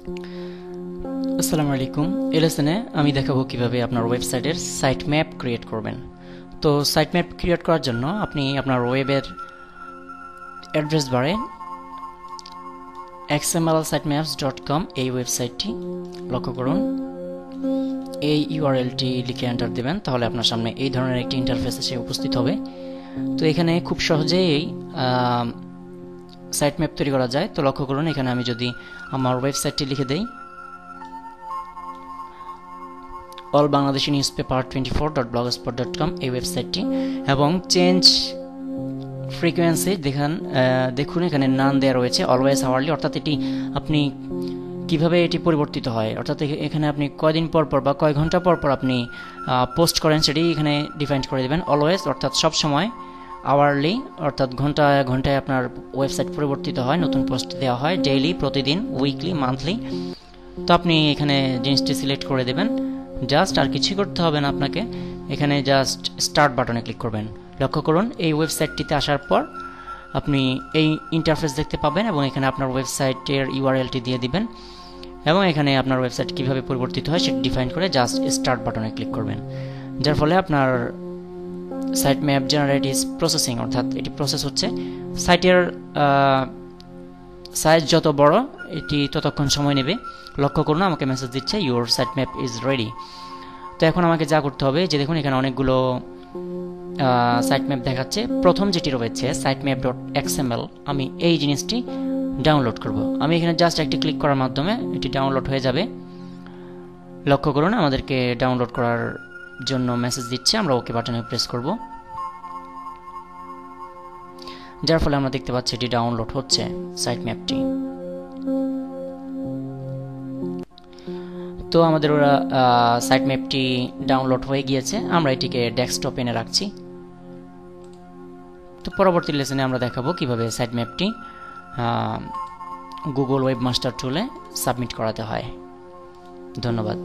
আসসালামু আলাইকুম। এই লেসনে আমি দেখাবো কিভাবে আপনার ওয়েবসাইটের সাইট ম্যাপ ক্রিয়েট করবেন। তো সাইট ম্যাপ ক্রিয়েট করার জন্য আপনি আপনার ওয়েবের অ্যাড্রেস বারে xmlsitemaps.com এই ওয়েবসাইটটি লক্ষ্য করুন। এই ইউআরএলটি লিখে এন্টার দেবেন, তাহলে আপনার সামনে এই ধরনের একটি ইন্টারফেস এসে উপস্থিত হবে। তো এখানে খুব সহজেই এই সাইট ম্যাপ তৈরি করা যায়। তো লক্ষ্য করুন, এখানে আমি যদি আমার ওয়েবসাইটটি লিখে দেই allbangladeshinewspaper24.blogspot.com এই ওয়েবসাইটটি, এবং চেঞ্জ ফ্রিকোয়েন্সি দেখুন এখানে নান দেওয়া রয়েছে অলওয়েজ আওয়ারলি, অর্থাৎ এটি আপনি কিভাবে এটি পরিবর্তিত হয়, অর্থাৎ এখানে আপনি কয়দিন পর পর বা কয় ঘন্টা পর পর আপনি পোস্ট করেন সেটি এখানে ডিফাইন করে দেবেন। অলওয়েজ অর্থাৎ সব সময়, আওয়ারলি অর্থাৎ ঘন্টায় ঘন্টায় আপনার ওয়েবসাইট পরিবর্তিত হয়, নতুন পোস্ট দেওয়া হয়, ডেইলি প্রতিদিন, উইকলি, মান্থলি। তো আপনি এখানে জিনিসটি সিলেক্ট করে দেবেন। জাস্ট আর কিছুই করতে হবে না আপনাকে, এখানে জাস্ট স্টার্ট বাটনে ক্লিক করবেন। লক্ষ্য করুন, এই ওয়েবসাইটটিতে আসার পর আপনি এই ইন্টারফেস দেখতে পাবেন, এবং এখানে আপনার ওয়েবসাইটের ইউআরএলটি দিয়ে দিবেন, এবং এখানে আপনার ওয়েবসাইট কিভাবে পরিবর্তিত হয় সেটি ডিফাইন করে জাস্ট স্টার্ট বাটনে ক্লিক করবেন। যার ফলে আপনার site map generate is processing, অর্থাৎ এটি প্রসেস হচ্ছে। সাইটের সাইজ যত বড় এটি ততক্ষণ সময় নেবে। লক্ষ্য করুন, আমাকে মেসেজ দিচ্ছে your site map is ready. তো এখন আমাকে যা করতে হবে, যে দেখুন এখানে অনেকগুলো সাইট ম্যাপ দেখাচ্ছে। প্রথম যেটি রয়েছে সাইট ম্যাপ .xml, আমি এই জিনিসটি ডাউনলোড করব। আমি এখানে জাস্ট একটি ক্লিক করার মাধ্যমে এটি ডাউনলোড হয়ে যাবে। লক্ষ্য করুন, আমাদেরকে ডাউনলোড করার জন্য মেসেজ দিচ্ছে, আমরা ওকে বাটনে প্রেস করব, যার ফলে আমরা দেখতে পাচ্ছি এটি ডাউনলোড হচ্ছে সাইট ম্যাপটি। তো আমাদের ওরা সাইট ম্যাপটি ডাউনলোড হয়ে গিয়েছে, আমরা এটিকে ডেস্কটপ এনে রাখছি। তো পরবর্তী লেসনে আমরা দেখাবো কিভাবে সাইট ম্যাপটি গুগল ওয়েবমাস্টার টুলে সাবমিট করাতে হয়। ধন্যবাদ।